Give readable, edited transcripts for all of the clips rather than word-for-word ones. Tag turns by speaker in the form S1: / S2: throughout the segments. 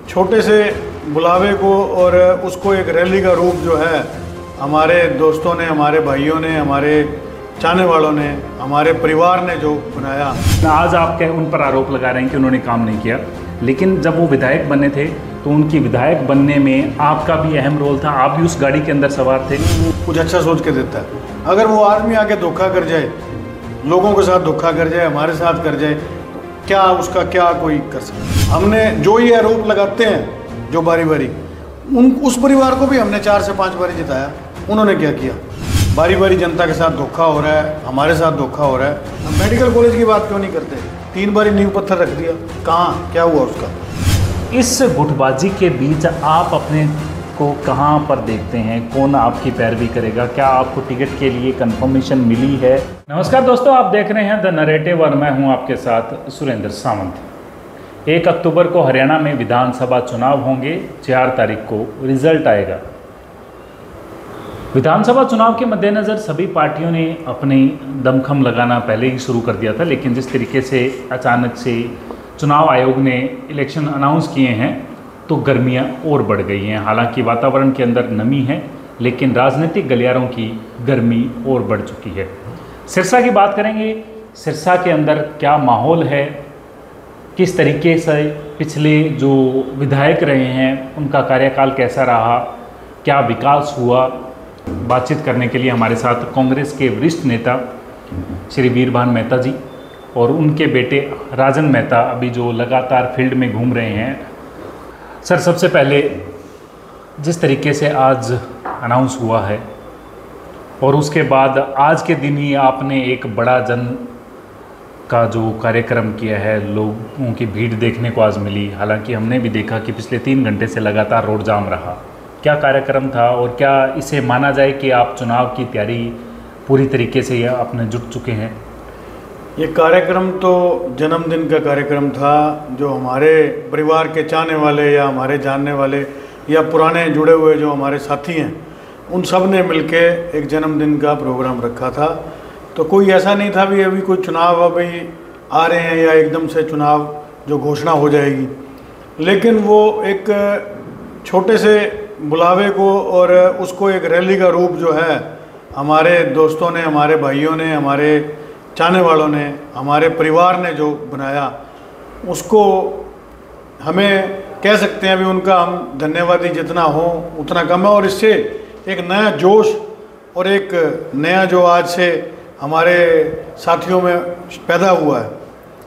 S1: छोटे से बुलावे को और उसको एक रैली का रूप जो है हमारे दोस्तों ने, हमारे भाइयों ने, हमारे चाहने वालों ने, हमारे परिवार ने जो बनाया।
S2: आज आप उन पर आरोप लगा रहे हैं कि उन्होंने काम नहीं किया, लेकिन जब वो विधायक बने थे तो उनकी विधायक बनने में आपका भी अहम रोल था। आप भी उस गाड़ी के अंदर सवार थे।
S1: कुछ अच्छा सोच के देता है। अगर वो आदमी आके धोखा कर जाए, लोगों के साथ धोखा कर जाए, हमारे साथ कर जाए, तो क्या उसका क्या कोई कर सकता। हमने जो ये आरोप लगाते हैं जो बारी बारी, उस परिवार को भी हमने 4 से 5 बारी जिताया। उन्होंने क्या किया? बारी बारी जनता के साथ धोखा हो रहा है, हमारे साथ धोखा हो रहा है। हम मेडिकल कॉलेज की बात क्यों नहीं करते? 3 बारी नींव पत्थर रख दिया, कहाँ क्या हुआ उसका?
S2: इस गुटबाजी के बीच आप अपने को कहाँ पर देखते हैं? कौन आपकी पैरवी करेगा? क्या आपको टिकट के लिए कंफर्मेशन मिली है? नमस्कार दोस्तों, आप देख रहे हैं द नरेटिव और मैं हूं आपके साथ सुरेंद्र सावंत। 1 अक्टूबर को हरियाणा में विधानसभा चुनाव होंगे। 4 तारीख को रिजल्ट आएगा। विधानसभा चुनाव के मद्देनज़र सभी पार्टियों ने अपनी दमखम लगाना पहले ही शुरू कर दिया था, लेकिन जिस तरीके से अचानक से चुनाव आयोग ने इलेक्शन अनाउंस किए हैं तो गर्मियां और बढ़ गई हैं। हालांकि वातावरण के अंदर नमी है, लेकिन राजनीतिक गलियारों की गर्मी और बढ़ चुकी है। सिरसा की बात करेंगे। सिरसा के अंदर क्या माहौल है, किस तरीके से पिछले जो विधायक रहे हैं उनका कार्यकाल कैसा रहा, क्या विकास हुआ, बातचीत करने के लिए हमारे साथ कांग्रेस के वरिष्ठ नेता श्री वीरभान मेहता जी और उनके बेटे राजन मेहता अभी जो लगातार फील्ड में घूम रहे हैं। सर, सबसे पहले जिस तरीके से आज अनाउंस हुआ है और उसके बाद आज के दिन ही आपने एक बड़ा जन का जो कार्यक्रम किया है, लोगों की भीड़ देखने को आज मिली। हालांकि हमने भी देखा कि पिछले 3 घंटे से लगातार रोड जाम रहा। क्या कार्यक्रम था और क्या इसे माना जाए कि आप चुनाव की तैयारी पूरी तरीके से आपने जुट चुके हैं?
S1: ये कार्यक्रम तो जन्मदिन का कार्यक्रम था, जो हमारे परिवार के चाहने वाले या हमारे जानने वाले या पुराने जुड़े हुए जो हमारे साथी हैं, उन सब ने मिलके एक जन्मदिन का प्रोग्राम रखा था। तो कोई ऐसा नहीं था भी अभी कोई चुनाव अभी आ रहे हैं या एकदम से चुनाव जो घोषणा हो जाएगी। लेकिन वो एक छोटे से बुलावे को और उसको एक रैली का रूप जो है हमारे दोस्तों ने, हमारे भाइयों ने, हमारे चाहने वालों ने, हमारे परिवार ने जो बनाया, उसको हमें कह सकते हैं अभी उनका हम धन्यवादी जितना हो उतना कम है। और इससे एक नया जोश और एक नया जो आज से हमारे साथियों में पैदा हुआ है,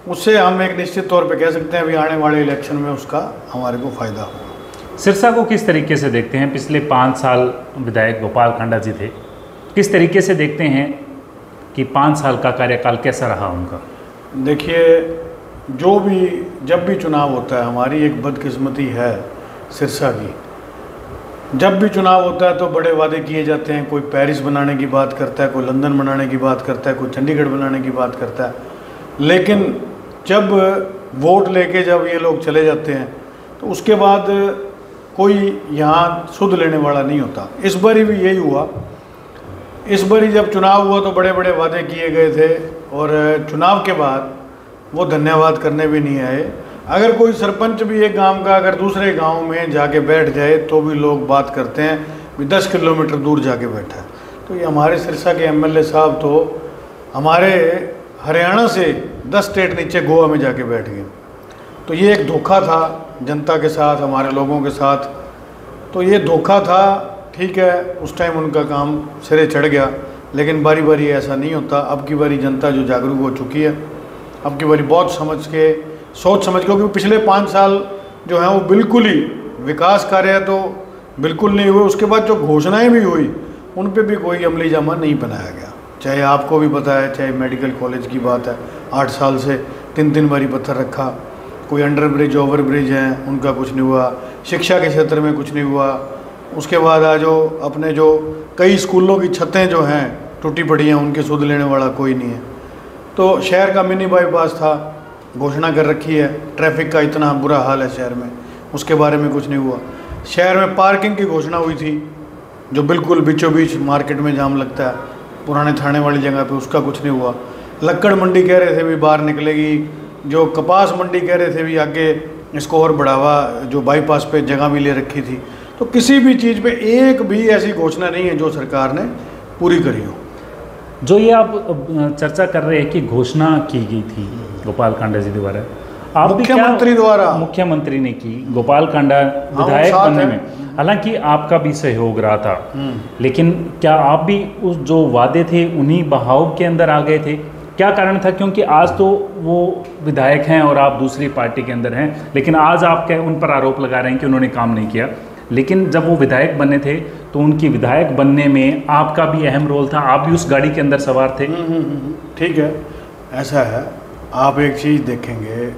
S1: उससे हम एक निश्चित तौर पे कह सकते हैं अभी आने वाले इलेक्शन में उसका हमारे को फ़ायदा होगा।
S2: सिरसा को किस तरीके से देखते हैं? पिछले 5 साल विधायक गोपाल कांडा जी थे। किस तरीके से देखते हैं कि 5 साल का कार्यकाल कैसा रहा उनका?
S1: देखिए, जो भी जब भी चुनाव होता है, हमारी एक बदकिस्मती है सिरसा की। जब भी चुनाव होता है तो बड़े वादे किए जाते हैं। कोई पेरिस बनाने की बात करता है, कोई लंदन बनाने की बात करता है, कोई चंडीगढ़ बनाने की बात करता है, लेकिन जब वोट लेके जब ये लोग चले जाते हैं तो उसके बाद कोई यहाँ सुध लेने वाला नहीं होता। इस बारी भी यही हुआ। इस बारी जब चुनाव हुआ तो बड़े बड़े वादे किए गए थे और चुनाव के बाद वो धन्यवाद करने भी नहीं आए। अगर कोई सरपंच भी एक गांव का अगर दूसरे गांव में जाके बैठ जाए तो भी लोग बात करते हैं भी 10 किलोमीटर दूर जाके बैठा है। तो ये हमारे सिरसा के एमएलए साहब तो हमारे हरियाणा से 10 स्टेट नीचे गोवा में जाके बैठ गए। तो ये एक धोखा था जनता के साथ, हमारे लोगों के साथ। तो ये धोखा था, ठीक है, उस टाइम उनका काम सिरे चढ़ गया, लेकिन बारी बारी ऐसा नहीं होता। अब की बारी जनता जो जागरूक हो चुकी है, अब की बारी बहुत समझ के, सोच समझ के, क्योंकि पिछले 5 साल जो हैं वो बिल्कुल ही विकास कार्य तो बिल्कुल नहीं हुए। उसके बाद जो घोषणाएँ भी हुई उन पर भी कोई अमली जामा नहीं बनाया गया। चाहे आपको भी पता है, चाहे मेडिकल कॉलेज की बात है, 8 साल से 3 बारी पत्थर रखा। कोई अंडर ब्रिज, ओवर ब्रिज हैं, उनका कुछ नहीं हुआ। शिक्षा के क्षेत्र में कुछ नहीं हुआ। उसके बाद आज जो अपने जो कई स्कूलों की छतें जो हैं टूटी पड़ी हैं, उनके सुध लेने वाला कोई नहीं है। तो शहर का मिनी बाईपास था, घोषणा कर रखी है। ट्रैफिक का इतना बुरा हाल है शहर में, उसके बारे में कुछ नहीं हुआ। शहर में पार्किंग की घोषणा हुई थी, जो बिल्कुल बीचों बीच मार्केट में जाम लगता है, पुराने थाने वाली जगह पे, उसका कुछ नहीं हुआ। लक्कड़ मंडी कह रहे थे भी बाहर निकलेगी, जो कपास मंडी कह रहे थे भी आगे इसको और बढ़ावा, जो बाईपास पे जगह भी ले रखी थी। तो किसी भी चीज़ पे एक भी ऐसी घोषणा नहीं है जो सरकार ने पूरी करी हो।
S2: जो ये आप चर्चा कर रहे हैं कि घोषणा की गई थी गोपाल कांडा जी द्वारा, आप भी क्या
S1: मुख्यमंत्री द्वारा,
S2: मुख्यमंत्री ने की गोपाल कांडा विधायक बनने में, हालांकि आपका भी सहयोग रहा था, लेकिन क्या आप भी उस जो वादे थे उन्हीं बहाव के अंदर आ गए थे? क्या कारण था? क्योंकि आज तो वो विधायक हैं और आप दूसरी पार्टी के अंदर हैं, लेकिन आज आप क्या उन पर आरोप लगा रहे हैं कि उन्होंने काम नहीं किया, लेकिन जब वो विधायक बने थे तो उनकी विधायक बनने में आपका भी अहम रोल था, आप भी उस गाड़ी के अंदर सवार थे।
S1: ठीक है, ऐसा है। आप एक चीज़ देखेंगे,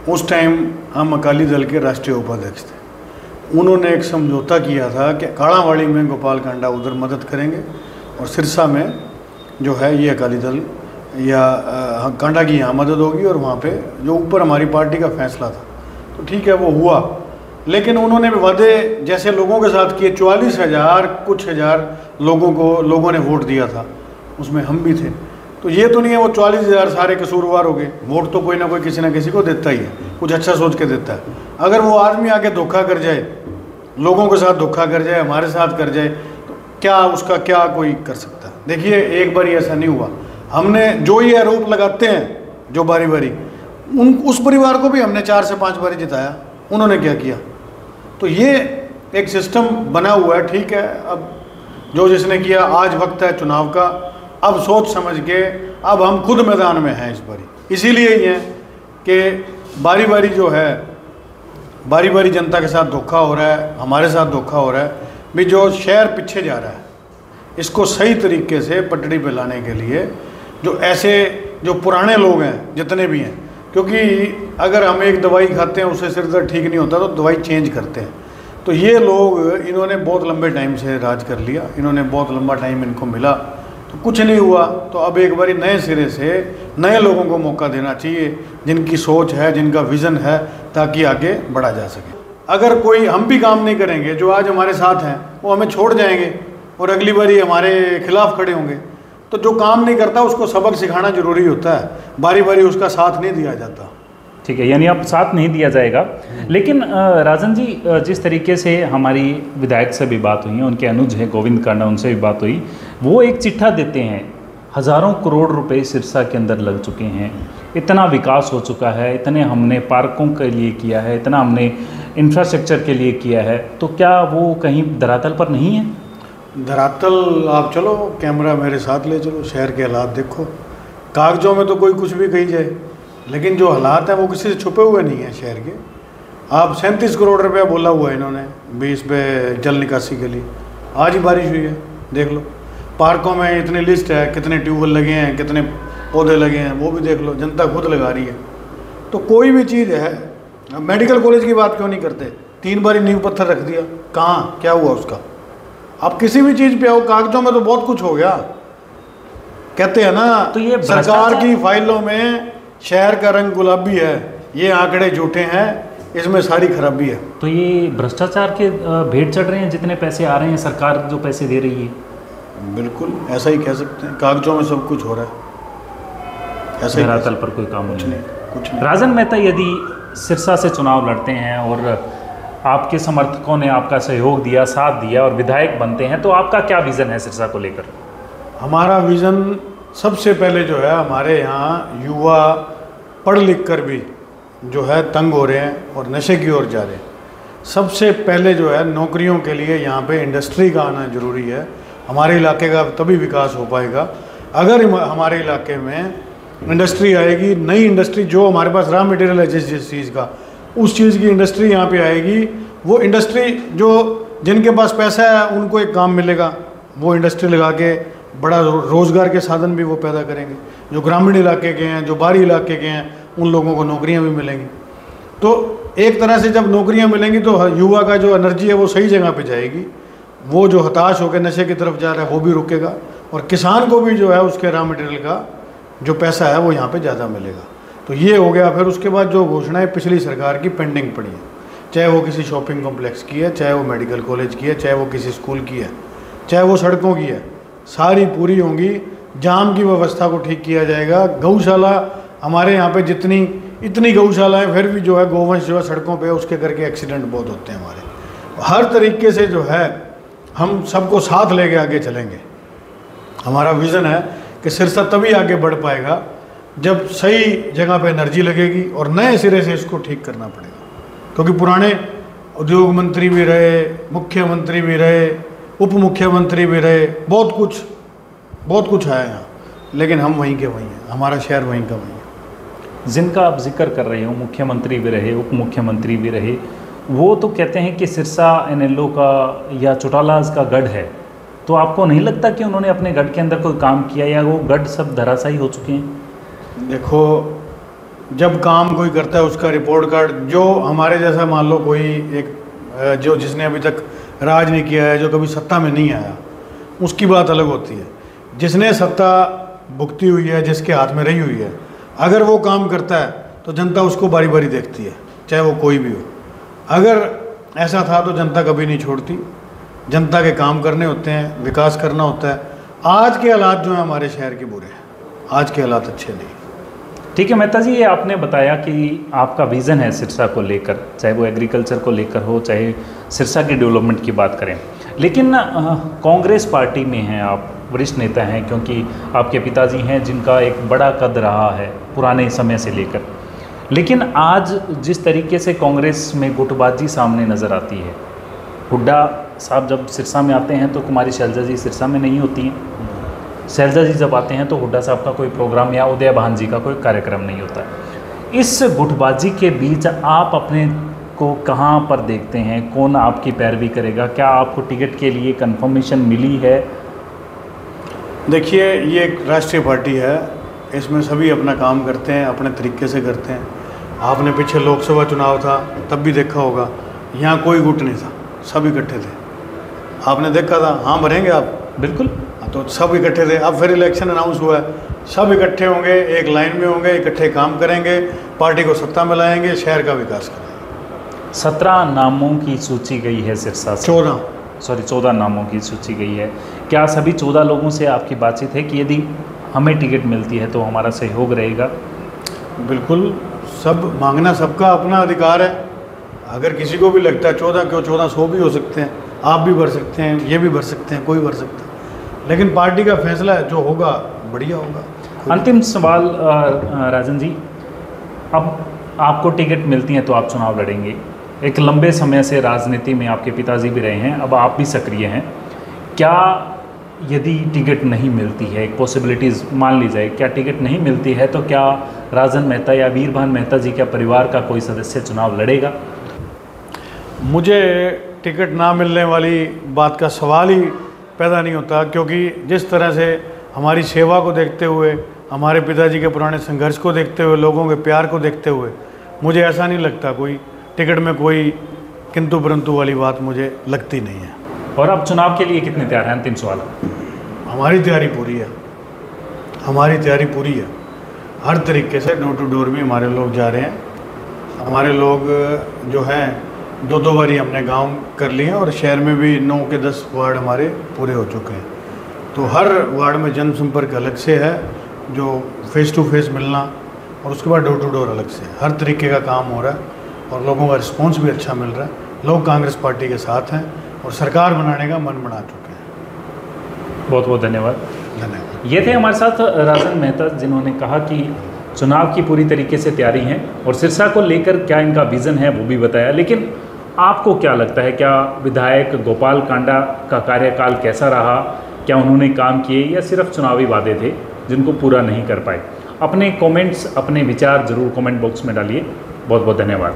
S1: उस टाइम हम अकाली दल के राष्ट्रीय उपाध्यक्ष थे। उन्होंने एक समझौता किया था कि काड़ावाड़ी में गोपाल कांडा उधर मदद करेंगे और सिरसा में जो है ये अकाली दल या कांडा की यहाँ मदद होगी, और वहाँ पे जो ऊपर हमारी पार्टी का फैसला था। तो ठीक है, वो हुआ, लेकिन उन्होंने वादे जैसे लोगों के साथ किए, 44,000 कुछ हज़ार लोगों ने वोट दिया था, उसमें हम भी थे। तो ये तो नहीं है वो 44,000 सारे कसूरवार हो गए। वोट तो कोई ना कोई किसी ना किसी को देता ही है, कुछ अच्छा सोच के देता है। अगर वो आदमी आके धोखा कर जाए, लोगों के साथ धोखा कर जाए, हमारे साथ कर जाए, तो क्या उसका क्या कोई कर सकता है? देखिए, एक बार ऐसा नहीं हुआ। हमने जो ये आरोप लगाते हैं जो बारी बारी, उस परिवार को भी हमने 4 से 5 बारी जिताया। उन्होंने क्या किया? तो ये एक सिस्टम बना हुआ है। ठीक है, अब जो जिसने किया, आज वक्त है चुनाव का, अब सोच समझ के अब हम खुद मैदान में हैं इस बारी। इसीलिए ही है कि बारी बारी जो है, बारी बारी जनता के साथ धोखा हो रहा है, हमारे साथ धोखा हो रहा है भी। जो शहर पीछे जा रहा है, इसको सही तरीके से पटड़ी पे लाने के लिए जो ऐसे जो पुराने लोग हैं जितने भी हैं, क्योंकि अगर हम एक दवाई खाते हैं उससे सिर दर्द ठीक नहीं होता तो दवाई चेंज करते हैं। तो ये लोग, इन्होंने बहुत लंबे टाइम से राज कर लिया, इन्होंने बहुत लंबा टाइम इनको मिला, तो कुछ नहीं हुआ। तो अब एक बारी नए सिरे से नए लोगों को मौका देना चाहिए, जिनकी सोच है, जिनका विज़न है, ताकि आगे बढ़ा जा सके। अगर कोई हम भी काम नहीं करेंगे, जो आज हमारे साथ हैं वो हमें छोड़ जाएंगे और अगली बारी हमारे खिलाफ खड़े होंगे। तो जो काम नहीं करता उसको सबक सिखाना जरूरी होता है, बारी बारी उसका साथ नहीं दिया जाता।
S2: ठीक है, यानी अब साथ नहीं दिया जाएगा। लेकिन राजन जी, जिस तरीके से हमारी विधायक से भी बात हुई है, उनके अनुज हैं गोविंद कांडा, उनसे भी बात हुई, वो एक चिट्ठा देते हैं, हज़ारों करोड़ रुपए सिरसा के अंदर लग चुके हैं, इतना विकास हो चुका है, इतने हमने पार्कों के लिए किया है, इतना हमने इंफ्रास्ट्रक्चर के लिए किया है, तो क्या वो कहीं धरातल पर नहीं है?
S1: धरातल, आप चलो कैमरा मेरे साथ ले चलो, शहर के हालात देखो। कागजों में तो कोई कुछ भी कही जाए, लेकिन जो हालात हैं वो किसी से छुपे हुए नहीं हैं शहर के। आप 37 करोड़ रुपया बोला हुआ है इन्होंने 20 पे जल निकासी के लिए, आज ही बारिश हुई है, देख लो। पार्कों में इतनी लिस्ट है, कितने ट्यूबवेल लगे हैं, कितने पौधे लगे हैं, वो भी देख लो, जनता खुद लगा रही है। तो कोई भी चीज़ है, मेडिकल कॉलेज की बात क्यों नहीं करते? 3 बार नींव पत्थर रख दिया, कहाँ क्या हुआ उसका? आप किसी भी चीज़ पे आओ, कागजों में तो बहुत कुछ हो गया। कहते हैं ना, तो ये सरकार की फाइलों में शहर का रंग गुलाबी है, ये आंकड़े झूठे हैं, इसमें सारी खराबी है। तो
S2: ये भ्रष्टाचार के भेंट चढ़ रहे हैं, जितने पैसे आ रहे हैं, सरकार जो पैसे दे रही है।
S1: बिल्कुल ऐसा ही कह सकते हैं, कागजों में सब कुछ हो रहा है,
S2: ऐसा ही धरातल पर कोई काम
S1: कुछ नहीं।
S2: राजन मेहता, यदि सिरसा से चुनाव लड़ते हैं और आपके समर्थकों ने आपका सहयोग दिया, साथ दिया और विधायक बनते हैं, तो आपका क्या विज़न है सिरसा को लेकर?
S1: हमारा विज़न सबसे पहले जो है, हमारे यहाँ युवा पढ़ लिख कर भी जो है तंग हो रहे हैं और नशे की ओर जा रहे हैं। सबसे पहले जो है नौकरियों के लिए यहाँ पे इंडस्ट्री का आना ज़रूरी है। हमारे इलाके का तभी विकास हो पाएगा अगर हमारे इलाके में इंडस्ट्री आएगी, नई इंडस्ट्री, जो हमारे पास रॉ मटेरियल है जिस चीज़ का, उस चीज़ की इंडस्ट्री यहाँ पे आएगी। वो इंडस्ट्री जो जिनके पास पैसा है उनको एक काम मिलेगा, वो इंडस्ट्री लगा के बड़ा रोज़गार के साधन भी वो पैदा करेंगे। जो ग्रामीण इलाके के हैं, जो बाहरी इलाके के हैं, उन लोगों को नौकरियां भी मिलेंगी। तो एक तरह से जब नौकरियां मिलेंगी तो युवा का जो एनर्जी है वो सही जगह पे जाएगी। वो जो हताश होकर नशे की तरफ जा रहा है वो भी रुकेगा, और किसान को भी जो है उसके रॉ मटेरियल का जो पैसा है वो यहाँ पे ज़्यादा मिलेगा। तो ये हो गया। फिर उसके बाद जो घोषणाएँ पिछली सरकार की पेंडिंग पड़ी है, चाहे वो किसी शॉपिंग कॉम्प्लेक्स की है, चाहे वो मेडिकल कॉलेज की है, चाहे वो किसी स्कूल की है, चाहे वो सड़कों की है, सारी पूरी होंगी। जाम की व्यवस्था को ठीक किया जाएगा। गौशाला हमारे यहाँ पे जितनी इतनी गौशालाएं, फिर भी जो है गोवंश जो है सड़कों पे, उसके करके एक्सीडेंट बहुत होते हैं हमारे। हर तरीके से जो है हम सबको साथ लेके आगे चलेंगे। हमारा विज़न है कि सिरसा तभी आगे बढ़ पाएगा जब सही जगह पे एनर्जी लगेगी और नए सिरे से इसको ठीक करना पड़ेगा, क्योंकि पुराने उद्योग मंत्री भी रहे, मुख्यमंत्री भी रहे, उप मुख्यमंत्री भी रहे, बहुत कुछ है यहाँ, लेकिन हम वहीं के वहीं हैं, हमारा शहर वहीं का वहीं है।
S2: जिनका आप जिक्र कर रहे हो, मुख्यमंत्री भी रहे, उप मुख्यमंत्री भी रहे, वो तो कहते हैं कि सिरसा NLO का या चौटालाज का गढ़ है, तो आपको नहीं लगता कि उन्होंने अपने गढ़ के अंदर कोई काम किया, या वो गढ़ सब धराशायी हो चुके हैं?
S1: देखो, जब काम कोई करता है उसका रिपोर्ट कार्ड, जो हमारे जैसा मान लो कोई एक जो जिसने अभी तक राज नहीं किया है, जो कभी सत्ता में नहीं आया, उसकी बात अलग होती है। जिसने सत्ता भुगती हुई है, जिसके हाथ में रही हुई है, अगर वो काम करता है तो जनता उसको बारी बारी देखती है, चाहे वो कोई भी हो। अगर ऐसा था तो जनता कभी नहीं छोड़ती। जनता के काम करने होते हैं, विकास करना होता है। आज के हालात जो हैं हमारे शहर के बुरे हैं, आज के हालात अच्छे नहीं।
S2: ठीक है मेहता जी, ये आपने बताया कि आपका विज़न है सिरसा को लेकर, चाहे वो एग्रीकल्चर को लेकर हो, चाहे सिरसा की डेवलपमेंट की बात करें, लेकिन कांग्रेस पार्टी में हैं आप, वरिष्ठ नेता हैं, क्योंकि आपके पिताजी हैं जिनका एक बड़ा कद रहा है पुराने समय से लेकर। लेकिन आज जिस तरीके से कांग्रेस में गुटबाजी सामने नज़र आती है, हुड्डा साहब जब सिरसा में आते हैं तो कुमारी शैलजा जी सिरसा में नहीं होती हैं, शैलजा जी जब आते हैं तो हुड्डा साहब का कोई प्रोग्राम या उदय भान जी का कोई कार्यक्रम नहीं होता। इस गुटबाजी के बीच आप अपने को कहाँ पर देखते हैं? कौन आपकी पैरवी करेगा? क्या आपको टिकट के लिए कंफर्मेशन मिली है?
S1: देखिए, ये एक राष्ट्रीय पार्टी है, इसमें सभी अपना काम करते हैं, अपने तरीके से करते हैं। आपने पीछे लोकसभा चुनाव था तब भी देखा होगा, यहाँ कोई गुट नहीं था, सब इकट्ठे थे। आपने देखा था, हाँ भरेंगे आप?
S2: बिल्कुल।
S1: तो सब इकट्ठे थे। अब फिर इलेक्शन अनाउंस हुआ है, सब इकट्ठे होंगे, एक लाइन में होंगे, इकट्ठे काम करेंगे, पार्टी को सत्ता में लाएंगे, शहर का विकास करेंगे।
S2: 17 नामों की सूची गई है सिरसा से। 14 नामों की सूची गई है। क्या सभी 14 लोगों से आपकी बातचीत है कि यदि हमें टिकट मिलती है तो हमारा सहयोग रहेगा?
S1: बिल्कुल, सब मांगना सबका अपना अधिकार है। अगर किसी को भी लगता है 14 क्यों, 1400 भी हो सकते हैं, आप भी भर सकते हैं, ये भी भर सकते हैं, कोई भर सकता है, लेकिन पार्टी का फैसला है, जो होगा बढ़िया होगा।
S2: अंतिम सवाल राजन जी, अब आपको टिकट मिलती है तो आप चुनाव लड़ेंगे। एक लंबे समय से राजनीति में आपके पिताजी भी रहे हैं, अब आप भी सक्रिय हैं। क्या यदि टिकट नहीं मिलती है, एक पॉसिबिलिटीज़ मान ली जाए, क्या टिकट नहीं मिलती है तो क्या राजन मेहता या वीरभान मेहता जी के परिवार का कोई सदस्य चुनाव लड़ेगा?
S1: मुझे टिकट ना मिलने वाली बात का सवाल ही पैदा नहीं होता, क्योंकि जिस तरह से हमारी सेवा को देखते हुए, हमारे पिताजी के पुराने संघर्ष को देखते हुए, लोगों के प्यार को देखते हुए, मुझे ऐसा नहीं लगता कोई टिकट में कोई किंतु परंतु वाली बात मुझे लगती नहीं है।
S2: और अब चुनाव के लिए कितने तैयार हैं? अंतिम सवाल।
S1: हमारी तैयारी पूरी है, हमारी तैयारी पूरी है। हर तरीके से डोर टू डोर भी हमारे लोग जा रहे हैं। हमारे लोग जो हैं 2 बारी हमने गांव कर लिए हैं, और शहर में भी 9 के 10 वार्ड हमारे पूरे हो चुके हैं। तो हर वार्ड में जनसंपर्क अलग से है, जो फेस टू फेस मिलना, और उसके बाद डोर टू डोर अलग से। हर तरीके का काम हो रहा है और लोगों का रिस्पॉन्स भी अच्छा मिल रहा है। लोग कांग्रेस पार्टी के साथ हैं और सरकार बनाने का मन बना चुके हैं।
S2: बहुत बहुत धन्यवाद।
S1: धन्यवाद।
S2: ये थे हमारे साथ राजन मेहता, जिन्होंने कहा कि चुनाव की पूरी तरीके से तैयारी है और सिरसा को लेकर क्या इनका विज़न है वो भी बताया। लेकिन आपको क्या लगता है, क्या विधायक गोपाल कांडा का कार्यकाल कैसा रहा? क्या उन्होंने काम किए या सिर्फ चुनावी वादे थे जिनको पूरा नहीं कर पाए? अपने कमेंट्स, अपने विचार ज़रूर कमेंट बॉक्स में डालिए। बहुत बहुत धन्यवाद।